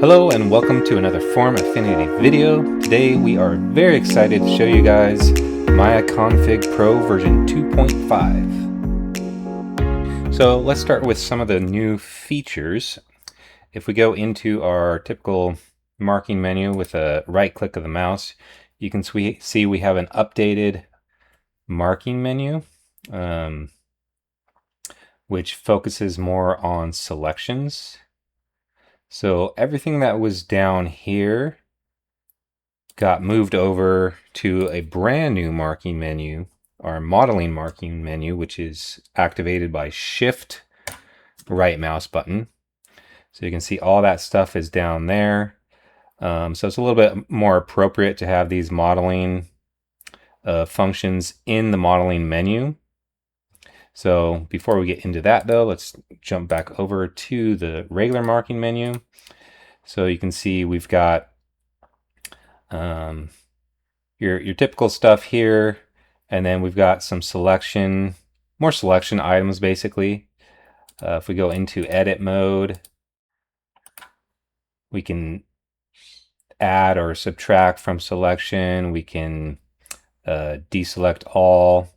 Hello and welcome to another Form Affinity video. Today we are very excited to show you guys Maya Config Pro version 2.5. So let's start with some of the new features. If we go into our typical marking menu with a right click of the mouse, you can see we have an updated marking menu, which focuses more on selections. So everything that was down here got moved over to a brand new marking menu, our modeling marking menu, which is activated by Shift right mouse button. So you can see all that stuff is down there. So it's a little bit more appropriate to have these modeling functions in the modeling menu. So before we get into that though, let's jump back over to the regular marking menu. So you can see we've got your typical stuff here, and then we've got some more selection items basically. If we go into edit mode, we can add or subtract from selection. We can deselect all,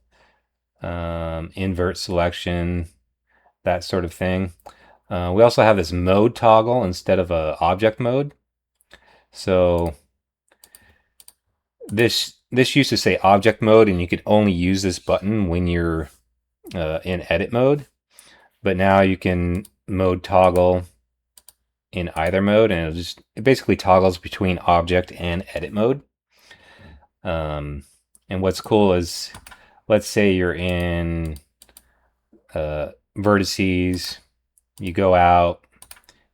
invert selection, that sort of thing. We also have this mode toggle instead of a object mode. So this used to say object mode, and you could only use this button when you're in edit mode. But now you can mode toggle in either mode, and it basically toggles between object and edit mode. And what's cool is, let's say you're in vertices, you go out,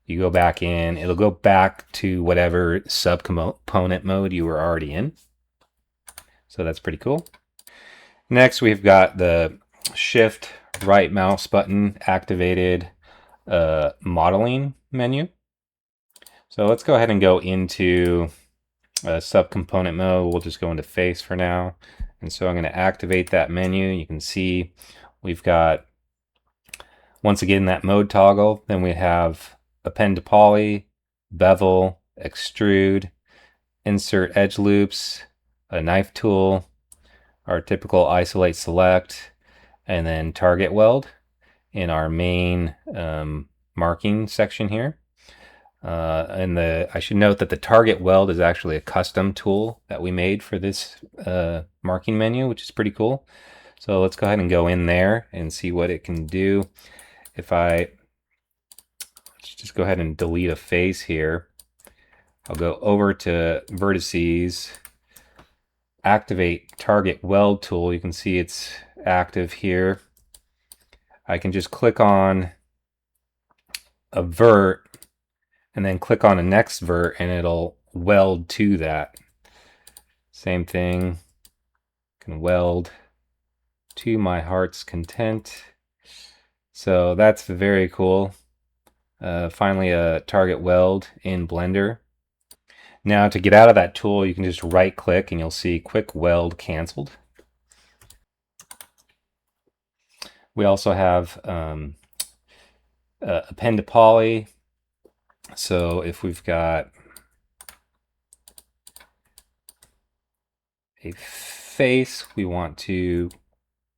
you go back in, it'll go back to whatever subcomponent mode you were already in. So that's pretty cool. Next, we've got the Shift right mouse button activated modeling menu. So let's go ahead and go into subcomponent mode. We'll just go into face for now. And so I'm going to activate that menu. You can see we've got, once again, that mode toggle. Then we have append to poly, bevel, extrude, insert edge loops, a knife tool, our typical isolate select, and then target weld in our main marking section here. I should note that the target weld is actually a custom tool that we made for this marking menu, which is pretty cool. So let's go ahead and go in there and see what it can do. Let's just go ahead and delete a face here. I'll go over to vertices, activate target weld tool. You can see it's active here. I can just click on a vert and then click on a next vert, and it'll weld to that. Same thing, can weld to my heart's content. So that's very cool. Finally, a target weld in Blender. Now to get out of that tool, you can just right click and you'll see quick weld canceled. We also have append to poly. So if we've got a face we want to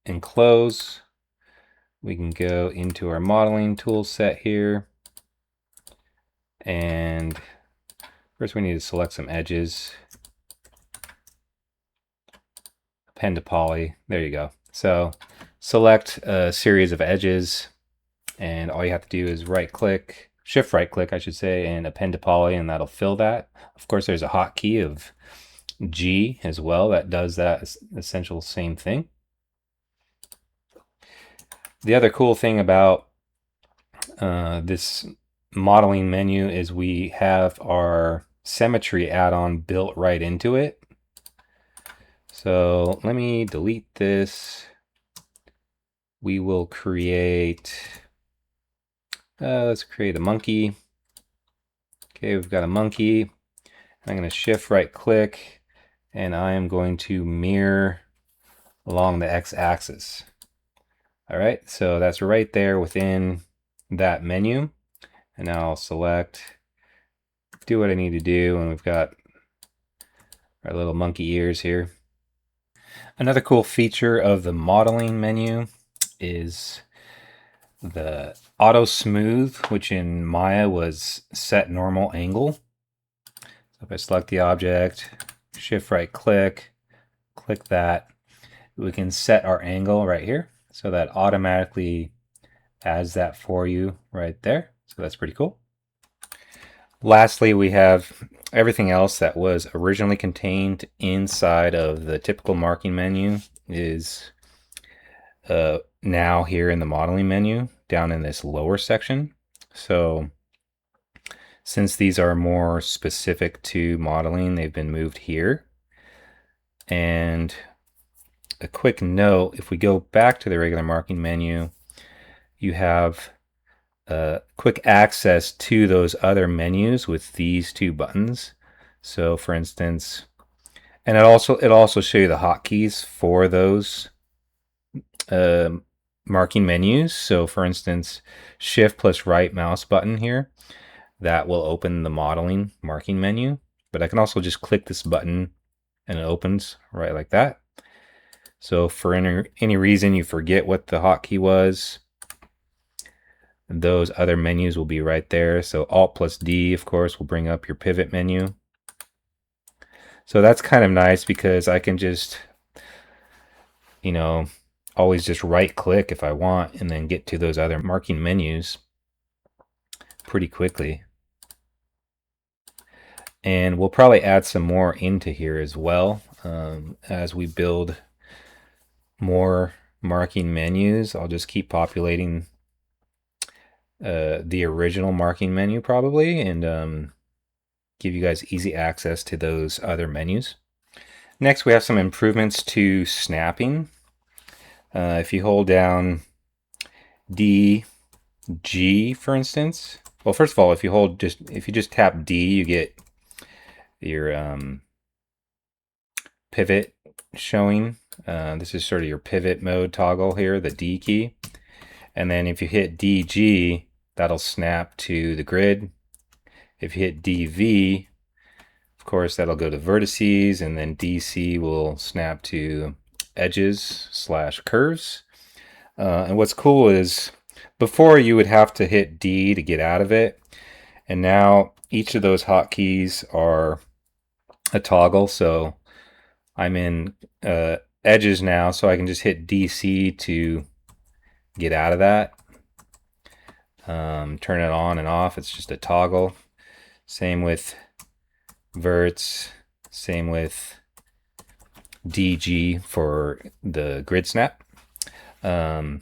enclose, we can go into our modeling tool set here, and first we need to select some edges, append to poly, there you go. So select a series of edges, and all you have to do is right click, shift right click I should say, and append to poly, and that'll fill that. Of course there's a hotkey of G as well that does that essential same thing. The other cool thing about this modeling menu is we have our symmetry add-on built right into it. So let me delete this. We will create, let's create a monkey. Okay, we've got a monkey. I'm going to shift right click, and I am going to mirror along the x-axis. All right, so that's right there within that menu. And now I'll select do what I need to do, and we've got our little monkey ears here. Another cool feature of the modeling menu is the auto smooth, which in Maya was set normal angle. So if I select the object, shift right click, click that, we can set our angle right here. So that automatically adds that for you right there. So that's pretty cool. Lastly, we have everything else that was originally contained inside of the typical marking menu is now here in the modeling menu down in this lower section. So since these are more specific to modeling, they've been moved here. And a quick note, if we go back to the regular marking menu, you have quick access to those other menus with these two buttons. So for instance, and it'll also show you the hotkeys for those marking menus. So for instance, shift plus right mouse button here, that will open the modeling marking menu. But I can also just click this button and it opens right like that. So for any reason you forget what the hotkey was, those other menus will be right there. So Alt plus D, of course, will bring up your pivot menu. So that's kind of nice because I can just, you know, always just right click if I want and then get to those other marking menus pretty quickly. And we'll probably add some more into here as well as we build more marking menus. I'll just keep populating the original marking menu probably, and give you guys easy access to those other menus. Next, we have some improvements to snapping. If you hold down D, G, for instance. Well, first of all, if you just tap D, you get your pivot showing. This is sort of your pivot mode toggle here, the D key. And then if you hit DG, that'll snap to the grid. If you hit DV, of course, that'll go to vertices, and then DC will snap to edges / curves. And what's cool is before you would have to hit D to get out of it, and now each of those hotkeys are a toggle. So I'm in edges now, so I can just hit DC to get out of that. Turn it on and off. It's just a toggle. Same with verts. Same with DG for the grid snap. There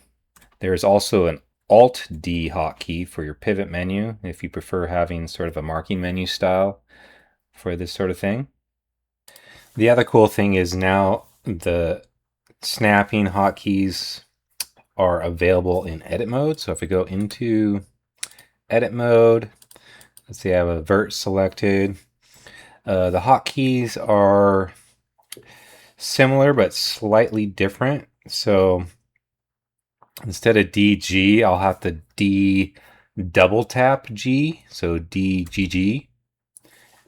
is also an Alt D hotkey for your pivot menu if you prefer having sort of a marking menu style for this sort of thing. The other cool thing is now the snapping hotkeys are available in edit mode. So if we go into edit mode, let's see, I have a vert selected. The hotkeys are similar but slightly different. So instead of DG, I'll have to D double tap G, so DGG.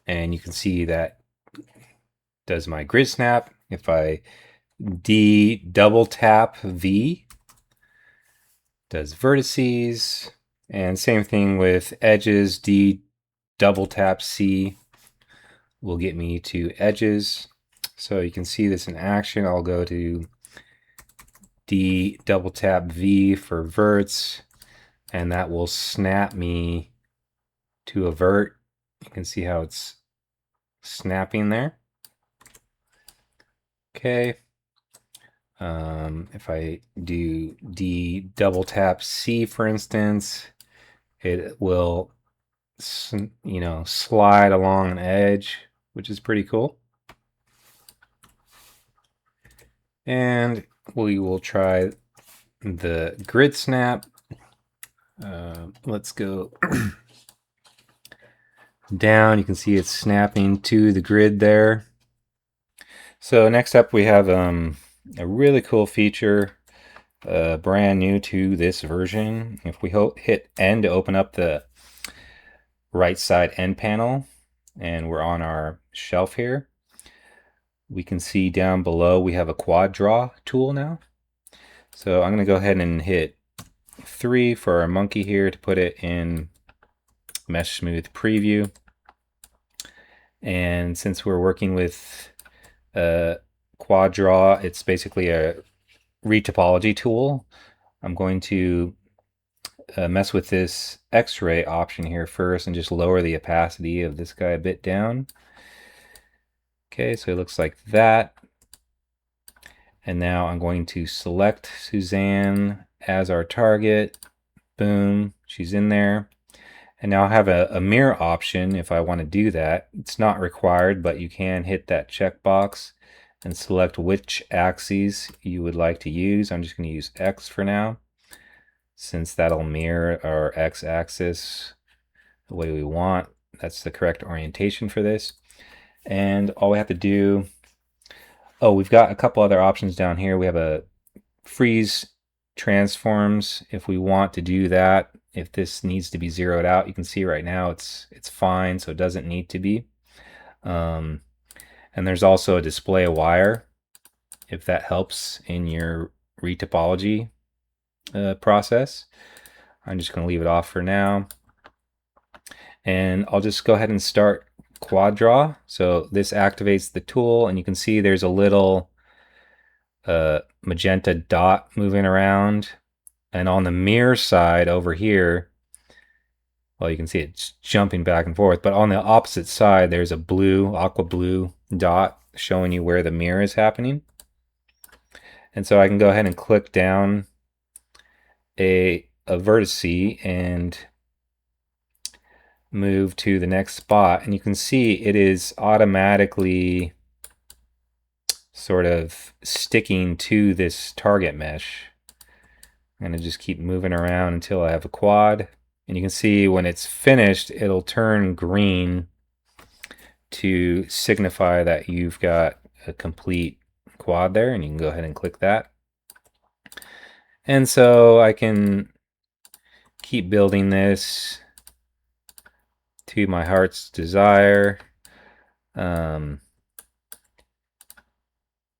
And you can see that does my grid snap. If I D double tap V, does vertices. And same thing with edges, D double tap C will get me to edges. So you can see this in action. I'll go to D double tap V for verts, and that will snap me to a vert. You can see how it's snapping there. Okay. If I do D double tap C, for instance, it will, slide along an edge, which is pretty cool. And we will try the grid snap. Let's go down. You can see it's snapping to the grid there. So next up we have a really cool feature, brand new to this version. If we hit N to open up the right side end panel, and we're on our shelf here. We can see down below we have a QuadDraw tool now. So I'm going to go ahead and hit 3 for our monkey here to put it in Mesh Smooth Preview. And since we're working with QuadDraw, it's basically a retopology tool. I'm going to mess with this X-ray option here first and just lower the opacity of this guy a bit down. Okay, so it looks like that. And now I'm going to select Suzanne as our target. Boom, she's in there. And now I have a mirror option if I want to do that. It's not required, but you can hit that checkbox and select which axes you would like to use. I'm just going to use X for now, since that'll mirror our X axis the way we want. That's the correct orientation for this. And all we have to do, oh, we've got a couple other options down here. We have a freeze transforms if we want to do that. If this needs to be zeroed out, you can see right now it's fine, so it doesn't need to be. And there's also a display a wire if that helps in your retopology process. I'm just going to leave it off for now. And I'll just go ahead and start QuadDraw. So this activates the tool, and you can see there's a little magenta dot moving around. And on the mirror side over here, well, you can see it's jumping back and forth, but on the opposite side, there's a blue, aqua blue dot showing you where the mirror is happening. And so I can go ahead and click down a vertice and move to the next spot. And you can see it is automatically sort of sticking to this target mesh. I'm going to just keep moving around until I have a quad. And you can see when it's finished, it'll turn green to signify that you've got a complete quad there, and you can go ahead and click that. And so I can keep building this to my heart's desire, and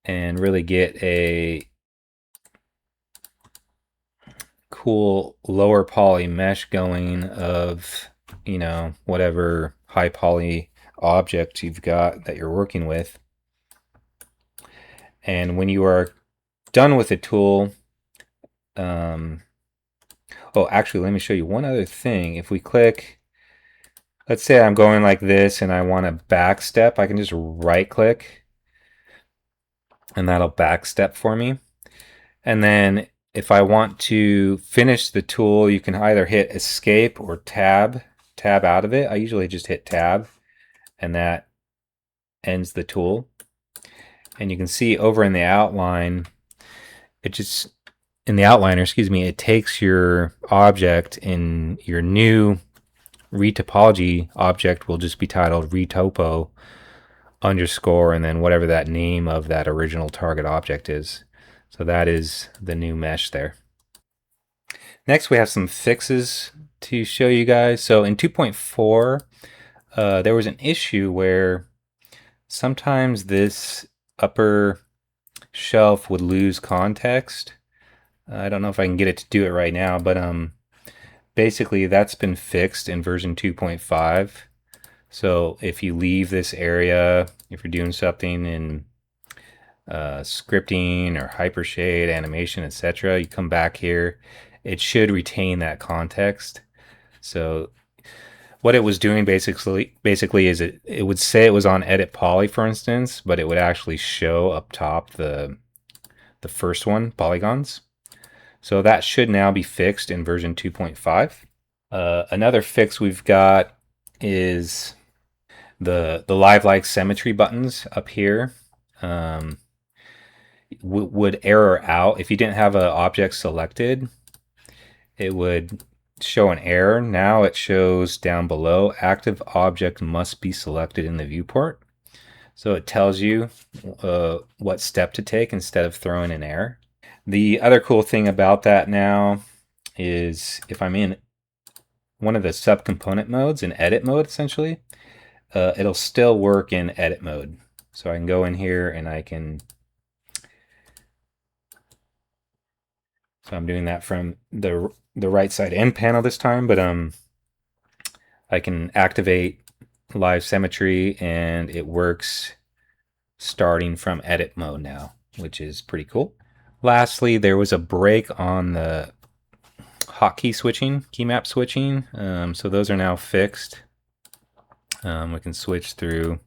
really get a cool lower poly mesh going of, you know, whatever high poly object you've got that you're working with. And when you are done with the tool, oh, actually, let me show you one other thing. If we click, let's say I'm going like this and I want to back step, I can just right click and that'll back step for me. And then if I want to finish the tool, you can either hit escape or tab out of it. I usually just hit tab and that ends the tool. And you can see over in the outline, it just, in the outliner, excuse me, it takes your object, and your new retopology object will just be titled retopo underscore and then whatever that name of that original target object is. So that is the new mesh there. Next, we have some fixes to show you guys. So in 2.4, there was an issue where sometimes this upper shelf would lose context. I don't know if I can get it to do it right now, but basically that's been fixed in version 2.5. So if you leave this area, if you're doing something in scripting or hypershade, animation, etc., you come back here, it should retain that context. So what it was doing basically is it would say it was on edit poly, for instance, but it would actually show up top the first one, polygons. So that should now be fixed in version 2.5. Another fix we've got is the live like symmetry buttons up here would error out. If you didn't have an object selected, it would show an error. Now it shows down below, active object must be selected in the viewport. So it tells you what step to take instead of throwing an error. The other cool thing about that now is if I'm in one of the subcomponent modes, in edit mode essentially, it'll still work in edit mode. So I can go in here and I can, so I'm doing that from the right side end panel this time, but I can activate live symmetry and it works starting from edit mode now, which is pretty cool. Lastly, there was a break on the hotkey switching, key map switching. So those are now fixed. We can switch through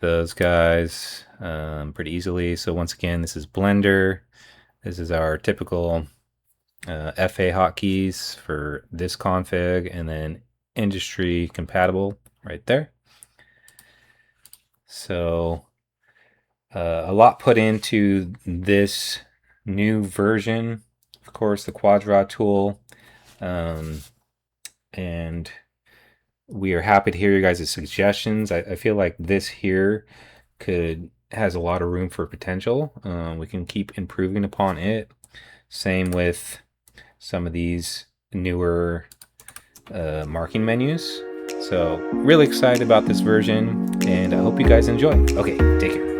those guys pretty easily. So once again, this is Blender. This is our typical FA hotkeys for this config, and then industry compatible right there. So a lot put into this new version. Of course, the QuadDraw tool, and we are happy to hear your guys' suggestions. I feel like this here has a lot of room for potential. We can keep improving upon it. Same with some of these newer marking menus. So really excited about this version, and I hope you guys enjoy. Okay, take care.